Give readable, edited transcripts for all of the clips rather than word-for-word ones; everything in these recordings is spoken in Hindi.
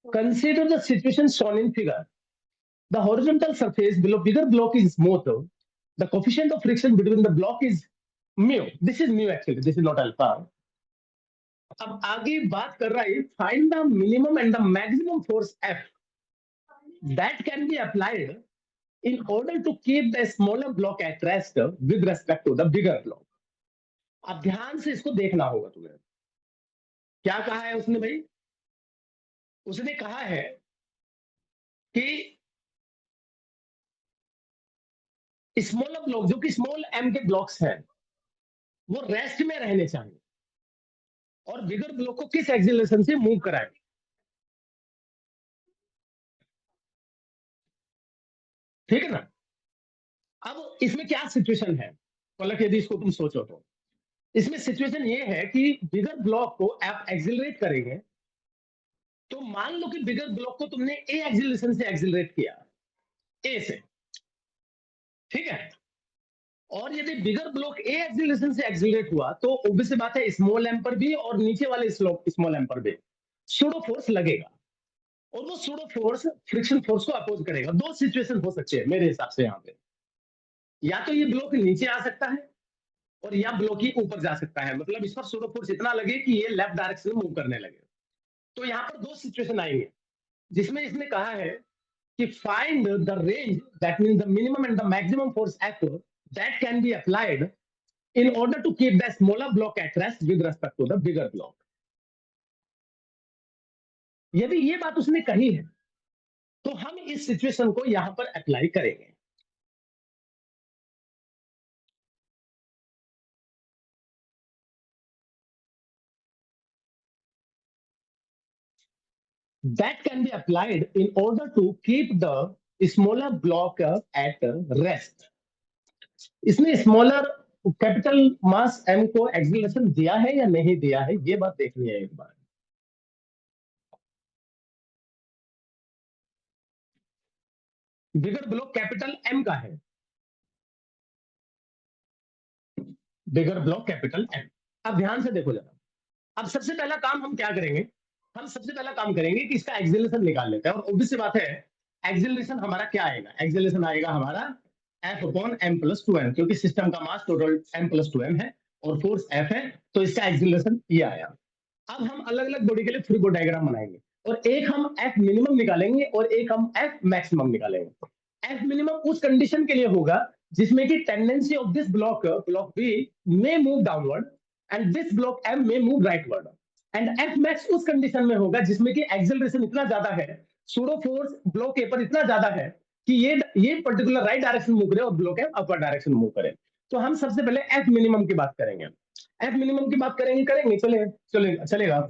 Consider the situation shown in figure. The horizontal surface below bigger block is smooth. The coefficient of friction between the block is mu. This is mu actually. This is not alpha. अब आगे बात कर रहा है find the minimum and the maximum force F that can be applied in order to keep the smaller block at rest with respect to the bigger block. अब ध्यान से इसको देखना होगा तुम्हें. क्या कहा है उसने भाई? उसने कहा है कि स्मॉलर ब्लॉक जो कि स्मॉल एम के ब्लॉक्स हैं वो रेस्ट में रहने चाहिए और बिगर ब्लॉक को किस एक्सीलरेशन से मूव कराएं. ठीक है ना. अब इसमें क्या सिचुएशन है पलक, यदि इसको तुम सोचो तो इसमें सिचुएशन ये है कि बिगर ब्लॉक को आप एक्सिलरेट करेंगे तो मान लो कि बिगर ब्लॉक को तुमने ए एक्सिलरेशन से एक्सिलरेट किया, ए से. ठीक है. और यदि बिगर ब्लॉक ए एक्सिलरेशन से एक्सिलरेट हुआ तो ऑब्वियस बात है स्मॉल एम पर भी और नीचे वाले स्मॉल एम पर भी सूडो फोर्स लगेगा और वो सूडो फोर्स फ्रिक्शन फोर्स को अपोज करेगा. दो सिचुएशन हो सकते हैं मेरे हिसाब से यहाँ पे. या तो ये ब्लॉक नीचे आ सकता है और या ब्लॉक ही ऊपर जा सकता है, मतलब इस पर सूडो फोर्स इतना लगे कि ये लेफ्ट डायरेक्शन में मूव करने लगे. तो यहाँ पर दो सिचुएशन आएंगे जिसमें इसने कहा है कि find the range that means the minimum and the maximum force F that can be applied in order to keep the smaller block at rest with respect to the bigger block. यदि ये बात उसने कही है तो हम इस सिचुएशन को यहां पर अप्लाई करेंगे. That can be applied in order to keep the smaller block at rest. इसने स्मॉलर कैपिटल मास m को एक्सीलरेशन दिया है या नहीं दिया है, ये बात देखनी है एक बार. बिगर ब्लॉक कैपिटल m का है, बिगर ब्लॉक कैपिटल M. अब ध्यान से देखो जरा. अब सबसे पहला काम हम क्या करेंगे, हम सबसे पहला काम करेंगे कि इसका एक्सिलरेशन निकाल लेते हैं. और ऑब्वियस सी बात है एक्सिलरेशन हमारा क्या आएगा, एक्सिलरेशन आएगा हमारा F upon m plus 2m, क्योंकि सिस्टम का mass total m plus 2m है और फोर्स F है, तो इसका एक्सिलरेशन ये आया. अब हम अलग अलग बॉडी के लिए फ्री बॉडी डायग्राम बनाएंगे और एक हम F मिनिमम निकालेंगे और एक हम F मैक्सिमम निकालेंगे. F मिनिमम उस कंडीशन के लिए होगा जिसमें कि tendency of this block B may move downward and this block M may move rightward. And F max उस कंडीशन में होगा जिसमें कि एक्सेलरेशन इतना ज्यादा है, सूडो फोर्स ब्लॉक ए पर इतना ज्यादा है कि ये पर्टिकुलर राइट डायरेक्शन मूव करे और block M upper direction move करे. तो हम सबसे पहले F मिनिमम की बात करेंगे. F मिनिमम की बात करेंगे चलेगा.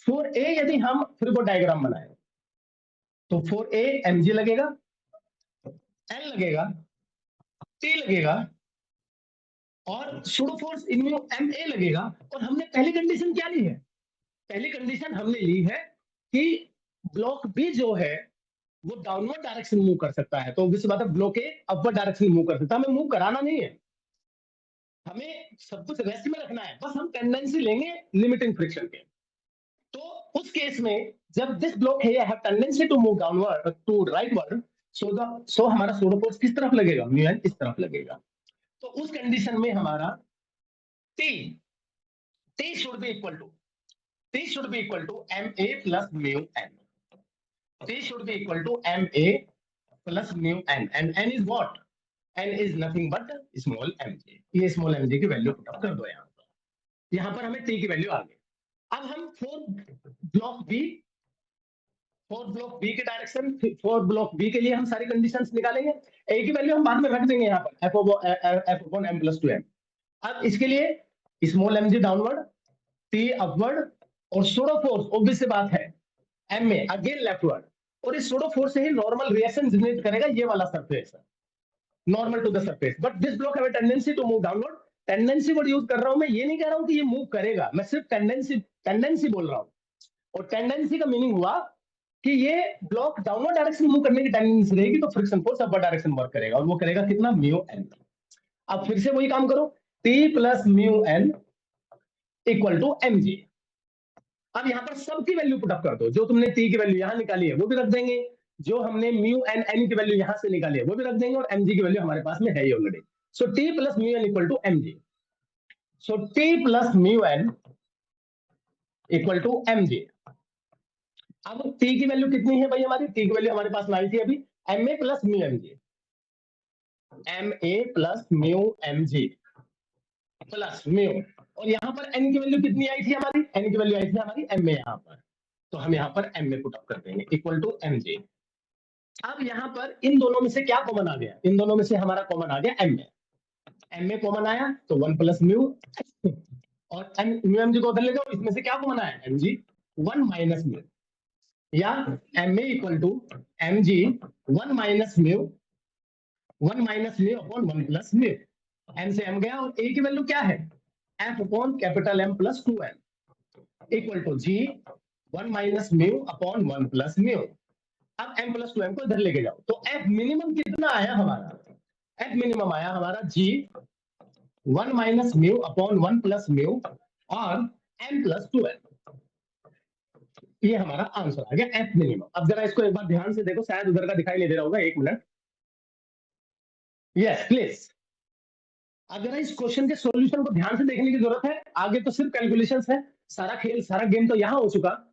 फॉर ए यदि हम फ्री बॉडी डायग्राम बनाए तो फॉर ए mg लगेगा, L लगेगा, T लगेगा और सूडो फोर्स इनमें MA लगेगा. और हमने पहली कंडीशन क्या ली है, पहली कंडीशन हमने ली है कि ब्लॉक बी जो है वो डाउनवर्ड डायरेक्शन मूव कर सकता है. तो ऑब्वियसली बात है ब्लॉक ए अपवर्ड डायरेक्शन मूव कर सकता है. हमें मूव कराना नहीं है, हमें सब कुछ रेस्ट में रखना है, बस हम टेंडेंसी लेंगे लिमिटिंग फ्रिक्शन के. तो उस केस में जब दिस ब्लॉक है have tendency to move downward to rightward, so हमारा सूडो फोर्स किस तरफ लगेगा, म्यू एन इस तरफ लगेगा. तो उस कंडीशन में हमारा T should be equal to MA plus mu n. T should be equal to MA plus mu n. And n is what? N is nothing but small mj. ये small mj की वैल्यू पुट अप कर दो यहाँ पर. यहाँ पर हमें T की वैल्यू आ गई. अब हम फोर ब्लॉक बी के डायरेक्शन, फोर ब्लॉक बी के लिए हम सारी कंडीशंस निकालेंगे. ए की वैल्यू हम बाद में रख देंगे यहाँ पर F upon m plus 2m. अब इसके लिए small mg downward, T upward और सूडो फोर्स ऑब्वियस बात है MA अगेन लेफ्टवर्ड. और इस सूडो फोर्स से ही नॉर्मल रिएक्शन जनरेट करेगा ये वाला surface, normal to the surface. But this block have a tendency to move downward. Tendency word use कर रहा हूं मैं, ये नहीं कह रहा हूं कि ये मूव करेगा, मैं सिर्फ टेंडेंसी बोल रहा हूं. और टेंडेंसी का मीनिंग हुआ कि ये ब्लॉक डाउनवर्ड डायरेक्शन मूव करने की टेंडेंसी रहेगी तो friction force upper direction work करेगा और वो करेगा कितना, म्यू एन. अब फिर से वही काम करो, T plus mu N equal to mg. अब यहाँ पर सबकी वैल्यू पुट अप कर दो, जो तुमने टी की वैल्यू यहाँ निकाली है वो भी रख देंगे, जो हमने म्यू एन एन की वैल्यू यहाँ से निकाली है वो भी रख देंगे, और एमजी की वैल्यू हमारे पास में है ही already. So T plus mu N equal to MG. So T plus mu N equal to MG. अब टी की वैल्यू कितनी है भाई हमारी? टी की वैल्यू हमारे पास में आई थी अभी M A plus mu M G, M A plus mu M G plus mu, और यहाँ पर एन की वैल्यू कितनी आई थी हमारी? एन की वैल्यू आई थी हमारी एम ए यहाँ पर, तो हम यहाँ पर एम ए पुट अप कर देंगे इक्वल टू एम जी। अब यहाँ पर इन दोनों में से क्या कॉमन आ गया? इन दोनों में से हमारा कॉमन आ गया M A. M A common आया तो 1 प्लस म्यू, और म्यू एम जी को उधर ले जाओ, इसमें से क्या कॉमन आया? एम जी 1 माइनस म्यू, या M A equal to M G 1 minus mu, 1 minus mu upon 1 plus mu. M से एम गया, और ए की वैल्यू क्या है? F upon capital M plus 2m equal to G 1 minus mu upon 1 plus mu. अब m प्लस 2m को इधर लेके जाओ, तो f मिनिमम कितना आया हमारा? f मिनिमम आया हमारा g 1 minus mu upon 1 plus mu और m प्लस 2m। ये हमारा आंसर आ गया f मिनिमम। अब जरा इसको एक बार ध्यान से देखो, शायद उधर का दिखाई नहीं दे रहा होगा, एक मिनट। Yes please. अब जरा इस क्वेश्चन के सॉल्यूशन को ध्यान से देखने की जरूरत है, आगे तो सिर्फ कैलकुलेशंस है, सारा खेल सारा गेम तो यहाँ हो चुका।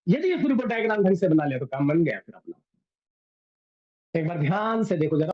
यदि ये पूरी डायग्राम ढंग से बना लिया तो काम बन गया फिर अपना। एक बार ध्यान से देखो जरा।